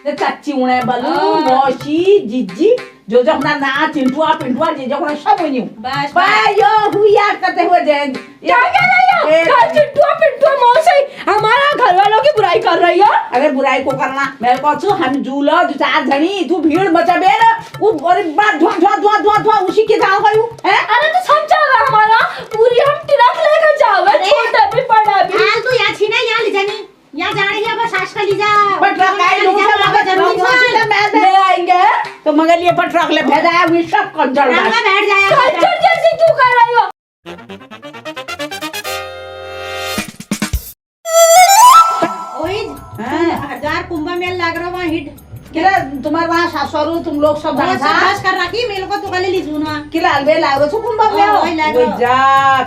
चाची उन्हें बलू मौसी जिज्जी जो जो अपना ना चिंटुआ पिंटुआ जे जो अपना सब हुई बस यो हुई याद करते हुए जैन क्या कह रही है? कल चिंटुआ पिंटुआ मौसी हमारा घर वालों की बुराई कर रही है। अरे बुराई को करना मेरे को छु हम जूलो दो चार जनी तू भीड़ मचाबे ना वो बड़ी बात धुआ धुआ धुआ धुआ धुआ उसी के जाओ गई है। अरे तो समझावे हमारा पूरी हम ट्रक लेकर जावे छोटा भी बड़ा भी। हाल तू यहाँ छीना यहाँ ले जानी यहाँ जा रही है बस सास का ले जा बट रखाई लोग सब आगे जरूर मैं ले आएंगे तो मगर ये पट रख ले भेजा है वी सब कंजर बैठ जाए कंजर जैसी क्यों कर रही हो? ओए 1000 कुंभ मेल लग रहा वहाँ हिट किला तुम्हारे वहाँ सासुरु तुम लोग सब था बस कर रखी मेरे को तो गले ली जूना किला अलबे लागो छु कुंभ में वो जा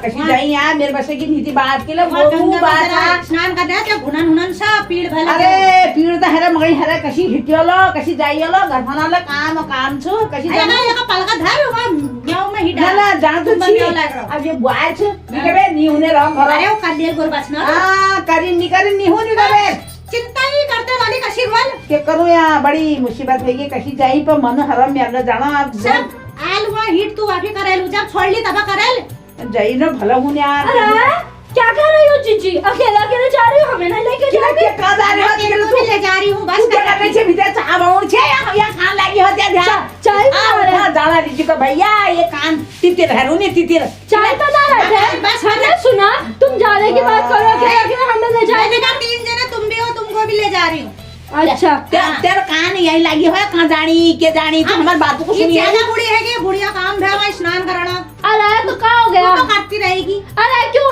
कशी जाई यार मेरे बसे की नीति बात किला वो बात स्नान कर रहा था गुनन हुनन सा पीड़ भला अरे पीड़ तो हरे मगई हरे कशी हिटियोलो कशी जाइयोलो घर बनाले काम छु कशी जाना ये का पलका धर होगा गांव में हिट ना जान तो छी अब ये बुआय छ निकबे नी होने रह घर अरे वो कलिए गोर बचना हां करी नी हो निकबे चिंता ही करते वाली कशी बोल के करूं यार बड़ी मुसीबत है ये कशी जाई पर मन हरम में अगर जाना आप सब आल हुआ हिट तू आके करेलू जब छोड़ ली तब करेल जाई ना भला हूं यार। अरे क्या कर रही हो जीजी? अकेला अकेले जा रही हो हमें नहीं लेके जा रही? क्या का जा रही हो अकेले तू ले जा रही हूं बस कर पीछे भीतर चाह बाउर छे या खान लागी हो जा चाय आ जाना लीजिए को भैया ये कान तितिर है रोने तितिर चाय बना रहे थे बस हमने सुना तुम जाने की बात करो अकेले हमें ले जाएंगे। मैंने कहा 3 जने तुम भी हो तुमको भी ले जा रही हूं। अच्छा तेरा कान यही लगी है कहाँ जानी के जानी तो हमारी बातों को सुनिए। ज्यादा बुढ़ी है कि बुढ़िया काम है वहाँ स्नान कराना अरे तो क्या हो गया? तो करती रहेगी। अरे क्यों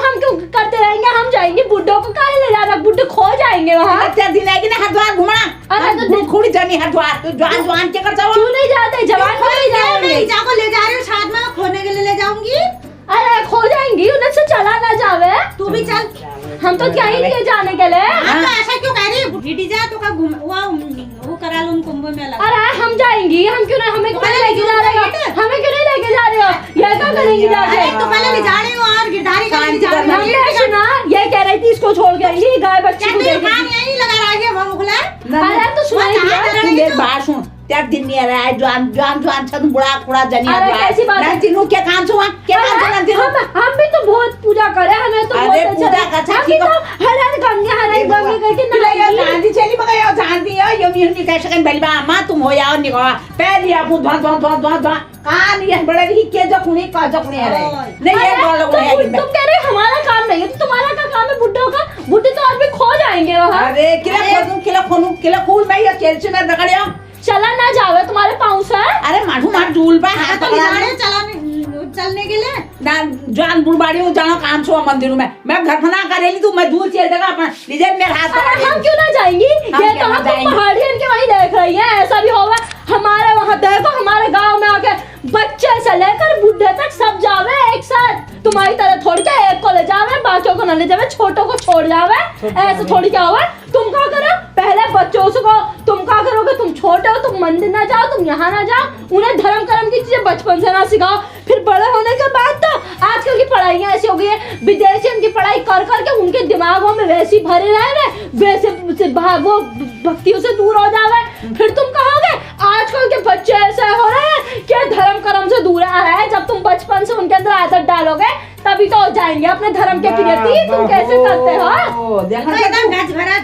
करते रहेंगे? हम जाएंगे बुड्ढों को काहे ले जाना? बुड्ढे खो जाएंगे वहाँ। तेरा दिन आएगी ना हरिद्वार घूमना अरे तो खुड़ी जानी हरिद्वार तो जवान के कर जाओ क्यों नहीं जाते? जवान को नहीं जाएंगे। जाको ले जा रही हूँ साथ में खोने के लिए ले जाऊंगी। अरे खो जाएंगी उन्हें से चला ना जावे। तू भी चल हम तो क्या ही लिए जाने के लिए। तो ऐसा क्यों कह रही है? जा तो का घूम वो करा लो कुंभ मेला। अरे हम जाएंगी हम क्यों नहीं हमें क्यों नहीं लेके जा रहे हो? हमें क्यों नहीं लेके जा रहे हो? ये क्या करेंगी जाके? तो पहले ले जा रही हूँ और गिरधारी का ले जा रही हूँ। हमने सुना ये कह रही थी इसको छोड़ के ये गाय बच्ची को देखेगी। यही लगा रहा है वो मुखला। अरे तो सुनाई बात सुन त्या दिन नहीं आ रहा है जवान छन बुढ़ा कुड़ा जनी अरे कैसी बात है? तीनों क्या काम छुआ क्या काम छुआ तीनों हम भी तो बहुत पूजा करे हमें तो अरे पूजा का अच्छा ठीक है हर गंगे करके नहीं गांधी चली मगर जानती है यो मिहनी कैसे कन बलबा मां तुम हो याओ निकवा पहले आप धवा कान ये बड़े ही के जकुनी का जकुनी है नहीं ये बोल लोग है तुम कह रहे हमारा काम नहीं है तो तुम्हारा क्या काम है? बुड्ढों का बुड्ढे तो और भी खो जाएंगे वहां। अरे किला खून में ये केलची में दगड़ियो चला ना जावे तुम्हारे पाँव से। अरे माठू मार झूल पा हाथ तो चलने के लिए ना जान बुढ़बाड़ी हो जाना काम छो मंदिर में मैं घर बना करेली तू मैं दूर चल देगा अपना लीजिए मेरे हाथ अरे हम क्यों ना जाएंगी? ये तो हम पहाड़ियन के वहीं देख रही है ऐसा भी होगा हमारे वहाँ देखो हमारे गांव में आके बच्चे से लेकर बुढ़े तक सब जावे एक साथ। तुम्हारी तरह थोड़ी क्या एक को ले जावे बाकियों को न ले जावे छोटों को छोड़ जावे ऐसे थोड़ी क्या होगा? तुम क्या करो पहले बच्चों को तुम क्या करोगे? तुम छोटे हो तुम मंदिर ना जाओ तुम यहाँ ना जाओ उन्हें धर्म कर्म की चीजें बचपन से ना सिखाओ फिर बड़े होने के बाद तो आजकल की पढ़ाइयाँ ऐसी हो गई है विदेशी उनकी पढ़ाई कर करके उनके दिमागों में वैसी भरे रहे वैसे वो भक्तियों से दूर हो जावे फिर तुम कहोगे आजकल के बच्चे ऐसे हो रहे हैं कि धर्म कर्म से दूर आ रहा है। जब तुम बचपन से उनके अंदर आदत डालोगे तभी तो हो जाएंगे अपने धर्म के प्रियति। तुम कैसे करते हो? देखो एकदम गज भरा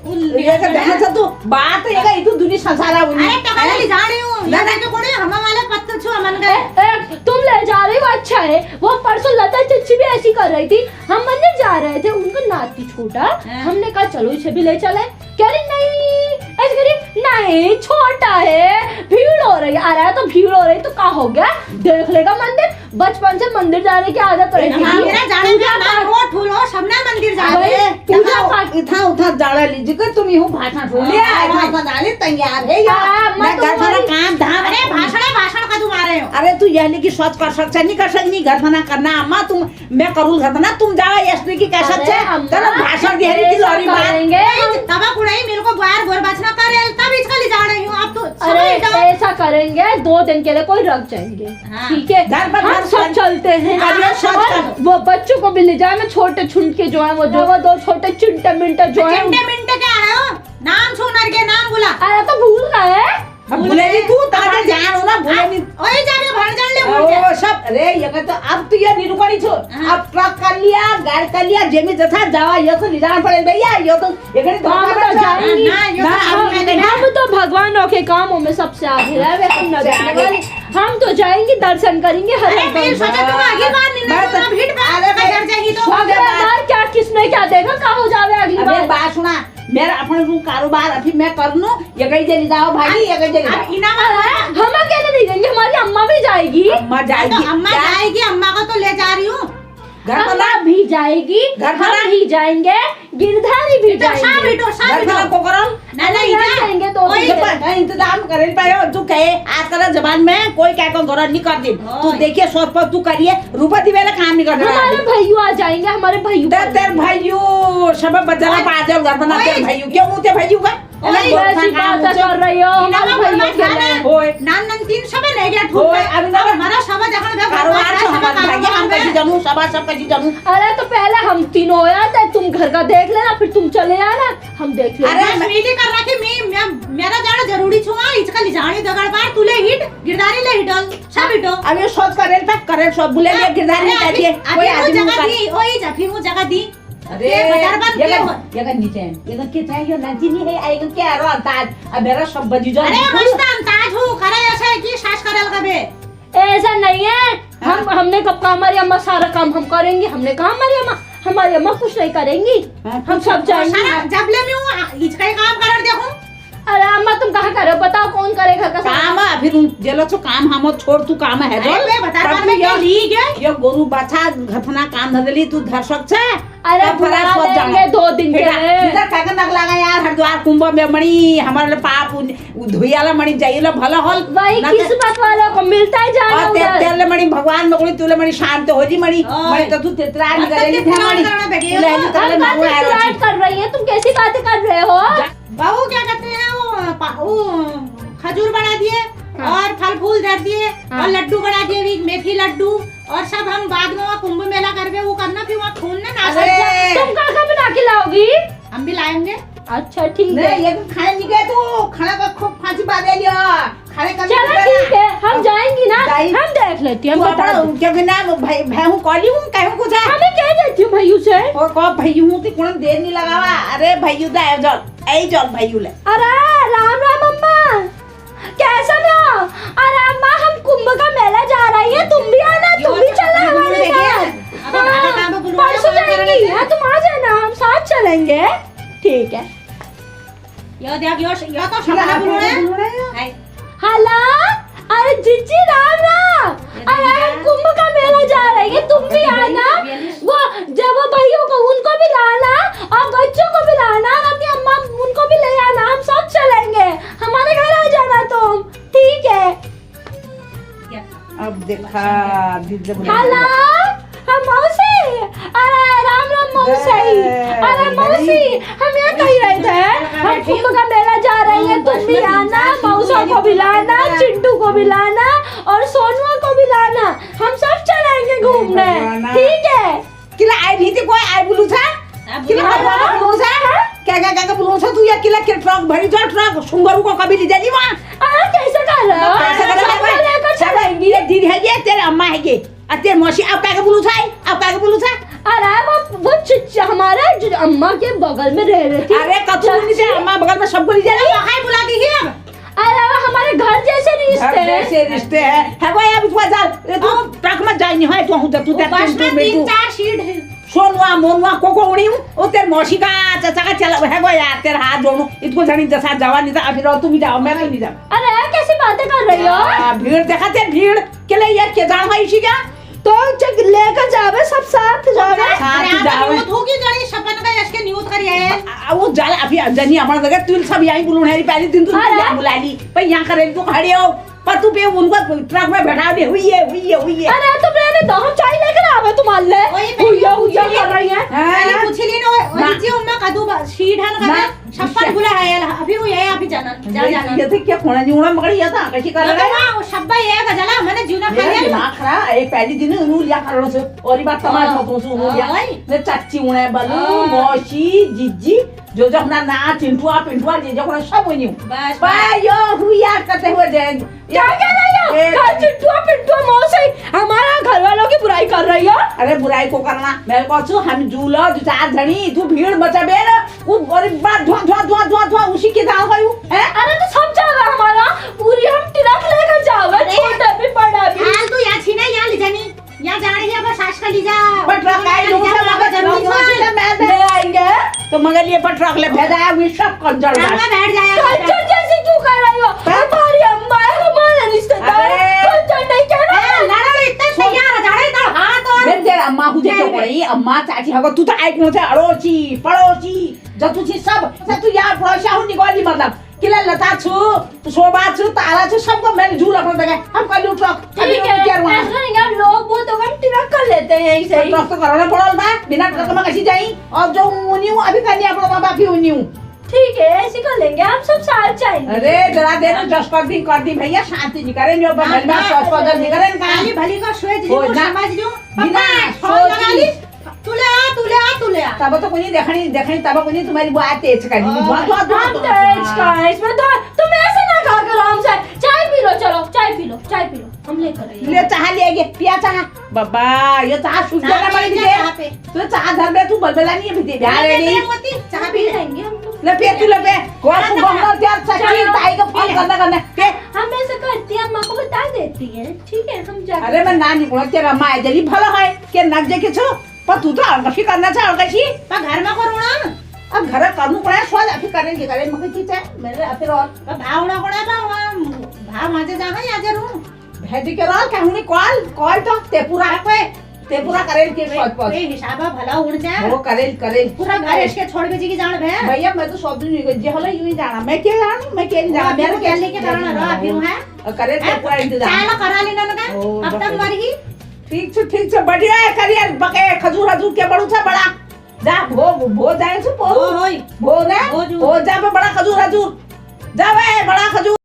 ये का देखो तू बात ये का इतु दुनी संसारा हुई अरे टकला ले जा रही हूँ लता के कोने हम वाले पत्थर छो मन गए तुम ले जा रही हो अच्छा है। वो परसों लता चच्ची भी ऐसी कर रही थी हम मंदिर जा रहे थे उनका नाती छोटा हमने कहा चलो इसे भी ले चले कह रही नहीं ऐसे करी नहीं छोटा है भीड़ हो रही आ रहा है तो भीड़ हो रही तो क्या हो गया देख लेगा मंदिर बचपन से मंदिर जाने की आदत रही उठा जाड़ा लीजिए कर तुम यूं भाषण सुन लिया बनाने तैयार है यार मैं घर वाला काम धाम अरे भाषण का तुम आ रहे हो। अरे तू यह की सोच कर सकता नहीं कर सकती घर बना करना अम्मा तुम मैं करूँ घर बना तुम जाओ एसपी की कह सकते चलो भाषण दे रही थी लॉरी मारेंगे तब कुड़ाई मेरे को बाहर गोर बचना करे तब इसका ले जा रही हूँ अब तो। अरे ऐसा करेंगे 2 दिन के लिए कोई रख जाएंगे ठीक है घर पर हम सब चलते हैं वो बच्चों को भी ले जाए मैं छोटे छुंटे जो है वो 2 छोटे चिंटे मिंटे जो है चिंटे मिंटे क्या है नाम सुनर के नाम बोला। अरे तो अब तू ये निरुकड़ी छो हाँ। अब ट्रक कर लिया गाड़ी कर लिया जेमी जथा जावा ये तो ले जाना पड़े भैया ये तो ये घड़ी हम तो जाएंगी ना, यो तो अब हम- हम तो भगवानों के कामों में सबसे आगे रहे हम न देखने वाले हम तो जाएंगे दर्शन करेंगे हर अरे एक मैं भगवान। सोचा तुम आगे बार नहीं मैं ना तो- भीड़ अरे में मैं- कर जाएगी तो अगले बार क्या किसने क्या देखा कहाँ हो जावे अगली अबे बार बात सुना मेरा अपने रू कारोबार अभी मैं कर लूं ये कहीं चली जाओ भाई ये कहीं चली अब जाओ इना हम अकेले नहीं जाएंगे हमारी अम्मा भी जाएगी अम्मा जाएगी अम्मा क्या? जाएगी अम्मा को तो ले जा रही हूँ घर पर अम्मा ना भी जाएगी घर पर हम ना? भी जाएंगे गिरधारी भी तो शाम जाएंगे बिटो शाम घर पर बिटो को करो ना ना हम इधर जाएंगे तो ओए, इधर। पर इंतजाम करे पायो तू कहे आजकल जबान में कोई क्या को गरज नहीं कर दी तू ओए। देखिए सोच पर तू करिए रूपा दिवेला काम नहीं कर रहा हमारे भैया आ जाएंगे हमारे भैया तेरे भाइयों सब बदला ओए। पा जाओ घर बना तेरे ओए। भाइयों क्यों मुझे भाइयों का ओए, ऐसी बात कर रही हो इना हमारे को भैया मत खाना। के होय नान नान तीन सब नहीं गया ठूक ओए, अभी ना- हमारा सब जगह में कारोबार तो हमारा भाग्य हम कैसे जानू सबा सब कैसे जानू अरे तो पहले हम तीनों हो जाते तुम घर का देख लेना फिर तुम चले आना हम देख लेंगे अरे मीटिंग कर रखी मेरा जाना जरूरी छुआ इसका लिजानी दगड़ पार तुले हिट गिरदारी ले हिटल सब हिटो अब ये सोच करे सब बुले लिए गिरदारी नहीं कहती है कोई अभी वो आदमी जगह का दी ओए जफी वो जगह दी अरे ये बाजार बंद ये किया का- हुआ। ये का नीचे है ये का क्या चाहिए नंची नहीं है आएगा क्या रो ताज अब मेरा सब बजी जो अरे मस्त अंदाज हो करे ऐसा है कि सास करल कबे ऐसा नहीं है हमने कब कहा हमारी अम्मा सारा काम हम करेंगे हमने कहा हमारी अम्मा कुछ नहीं करेंगी हाँ, हम सब जाएंगे सारा जब ले मैं हूं इसका ही काम कर देखूं अरे अम्मा तुम कहाँ कर रहे हो बताओ कौन करेगा घर का काम है फिर जेलो तो काम हम छोड़ तू काम है जो अरे बता तब बार में ये- क्या ली गए ये गोरू बाछा घटना काम धरली तू धर सकछे अरे तब बुला फरास मत लेंगे 2 दिन के लिए इधर कागन नग लगा यार हरिद्वार कुंभ में मणि हमारे पाप धुइयाला मणि जाइला भला होल वही ना ते- किस्मत वालों को मिलता है जाना और उधर तेरे मणि भगवान मगुड़ी तुले मणि शांत हो जी मणि ओए। मणि तो तू तेतरा अब निकलेली तक था मणि करना बैठी है ले तो। ली तले हम ना बातें चिराग कर रही है तुम कैसी बातें कर रहे हो बहू क्या कहते हैं वो खजूर बना दिए हाँ। और फल फूल धर दिए हाँ। और लड्डू बना दिए भी मेथी लड्डू और सब हम बाद में वहाँ कुंभ मेला करके वो करना फिर वहाँ खून ना नाच अरे। तुम कहाँ कहाँ बना के लाओगी हम भी लाएंगे अच्छा ठीक है नहीं ये तो खाने नहीं गए तू खाना का खूब फांसी बांधे लियो खाने का चलो ठीक है हम जाएंगी ना जाएंगी। हम देख लेती हैं तू हम बता अपना दें। क्या नाम भाई भैहू कॉली हूं कहूं कुछ है हमें कह देती हूँ भैयू से ओ को भैयू हूं ती कोन देर नहीं लगावा अरे भैयू दा ए जल भैयू ले अरे राम राम अम्मा कैसा ना अरे अम्मा हम कुंभ का मेला जा रही है तुम भी आना तुम भी चलना हमारे साथ अब आगे काम में बुलवाया, परसों काम करने जाएंगी के। हाँ तुम आ जाना हम साथ चलेंगे ठीक है यो देख यो तो सपना बुलवाया है हेलो अरे जीजी राम राम अरे हम कुंभ का मेला जा रही है तुम भी आना वो जब वो भाइयों को उनको भी लाना और बच्चों को भी लाना और अपनी अम्मा उनको भी ले आना हम सब चलेंगे हमारे घर आ जाना तुम ठीक है अब देखा दीदी बोला हेलो हम मौसी अरे राम राम मौसी अरे मौसी हम यहाँ कहीं रहे थे हम कुंभ का मेला जा रही है तुम भी आना मौसा को भी लाना चिंटू को भी लाना और सोनुआ को भी लाना हम सब चलेंगे घूमने ठीक है किला आई भी थी कोई आई बोलू था किला हाँ। बोलू था क्या बोलू था तू ये किला के ट्रक भरी जो ट्रक सुंगरू को कभी ले जानी वहां अरे कैसे कर रहे हो कैसे कर सबको लेकर चलेंगी ये दीदी है ये तेरे अम्मा है ये तेरे मौसी अब क्या बोलू था अब क्या बोलू था अरे वो हमारे जो अम्मा के बगल में रह रही थी अरे कतू नहीं से अम्मा बगल में सबको ले जानी हाय बुला दी है अब अरे वो हमारे घर जैसे रिश्ते हैं ऐसे रिश्ते है वो अब इसको जा तू ट्रक में जाई नहीं है तू तू बस में तू 3-4 सीट है सोनुआ मोनुआ को उड़ी हूँ ओ तेरे मौसी का चाचा का चला है वो यार तेरे हाथ जोड़ू इसको जनी जैसा जावा नहीं था फिर तुम ही जाओ मैं नहीं जाऊँ अरे कैसी बातें कर रही हो भीड़ देखा तेरे भीड़ के लिए यार के जान भाई इसी क्या तो चक लेकर जावे सब साथ जावे साथ अरे जावे आप होगी जड़ी सपन का इसके न्यूज़ करिए वो जाला अभी जनी हमारा जगह तू सब यहीं बुलून है पहले दिन तू अरे। यहाँ बुला ली पर यहाँ करे तू खड़े हो पर तू पे उनको ट्रक में बैठा दे हुई है अरे तुम रहने दो हम चाय लेकर आवे तुम्हारे लिए वही पहले हुइया पूछी कर रही है पहले हाँ। पूछ ली ना वही जी उम्मा कदू सीट है ना ना। छप्पन बुला है अभी वो है अभी जाना जा जाना ये थे क्या खोना नहीं उड़ा मगर ये था कैसे कर रहा है वो शब्बा ये गजला मैंने जीना मेरा खाया दिमाग खराब एक पहली दिन उन्हों लिया कर रहा से और ये बात तमाश मत हो उन्हों लिया ओए। ने चाची उन्हें बलू ओए। मौसी जिज्जी जो जो अपना ना चिंटुआ पिंटुआ जे जो अपना सब हुई बस बायो हुई यार करते हुए जे क्या कह रही हो चिंटू पिंटू मौसी हमारा घर वालों की बुराई कर रही है। अरे बुराई को करना मैं कहूँ हम झूलो दो चार धनी तू भीड़ मचाबे ना वो और बार धुआ धुआ धुआ धुआ धुआ उसी के दाव गयू है। अरे तो सब जावे हमारा पूरी हम ट्रक लेकर जावे छोटा भी बड़ा भी। हाल तू यहाँ छीने यहाँ ले जानी यहाँ जा रही है अब सास का ली जा पर ट्रक आई लोग सब जरूरी है मैं ले आएंगे तो मगर ये पर ट्रक ले भेजा है सब कंजर घर में बैठ जाएगा कंचन जैसी क्यों कर रही हो? हमारी अम्मा है हमारे रिश्तेदार कंचन नहीं कहना। लड़ा इतने तैयार है जाड़े तो हाथ और मैं तेरा अम्मा हुजे तो पड़ी अम्मा चाची हगो तू तो आइक न थे अड़ोची पड़ोसी जब तू छी सब तू यार पड़ोसी हूं निकोली मतलब किला लता छु शोभा छु तारा छु सबको मैंने झूला पर दे हम कर लूट ट्रक ठीक है ऐसा नहीं यार लोग वो तो हम ट्रक कर लेते हैं यहीं से ही। ट्रक तो करना पड़ल बा बिना ट्रक में कैसे जाई और जो उन्हीं अभी करनी अपना बाबा की उन्हीं ठीक है ऐसे कर लेंगे हम सब साथ जाएंगे। अरे जरा देर जस कर दी भैया शांति जी करें जो बगल में स्वास्थ्य पर जल्दी करें काली भली को सोच हो ली ना। समझ लूं बिना फोन लगा ली सोची तू ले आ तब तो कोई देखनी तब कोई तुम्हारी बात तेज कर दी हम तेज का इसमें तो तुम ऐसे ना खा कर आराम से चाय पी लो चलो चाय पी लो हम लेकर आएंगे। ले चाह ले आगे पिया चाह बाबा ये चाह सूख जाना पड़ेगी दे तू चाह धर में तू बलबला नहीं है बिहार रे नहीं चाह पी लेंगे हम लोग ले पे तू ले पे कौन तू बंगला त्यार सच्ची ताई का फोन करना पे हम ऐसे करती है अम्मा को बता देती है ठीक है हम जा। अरे मैं ना निकलो तेरा माय जली भलो है के नक जे के छो पर तू तो अलगशी करना चाह अलगशी पर घर में करो ना अब घर करनु पड़ा स्वाद अभी करेंगे करें मगर की चाह मेरे अतिर और भावना कोना भाव माजे जा है आज रू भेज के रोल कहूनी कॉल तो ते पूरा करेल के स्वाद पर ए हिसाबा भला उड़ जा वो करेल पूरा घर इसके छोड़ बेची की जान भे भैया मैं तो सब दिन जे हला यूं ही जाना मैं क्या जाना मैं क्या नहीं जाना मेरे क्या लेके करना रहा अभी है करेल के पूरा इंतजाम चाय करा लेना ना अब तक मरगी ठीक से बढ़िया है करियर बके खजूर के बड़ू था बड़ा जा भो जाए से होई भो जा पे बड़ा खजूर जा बे बड़ा खजूर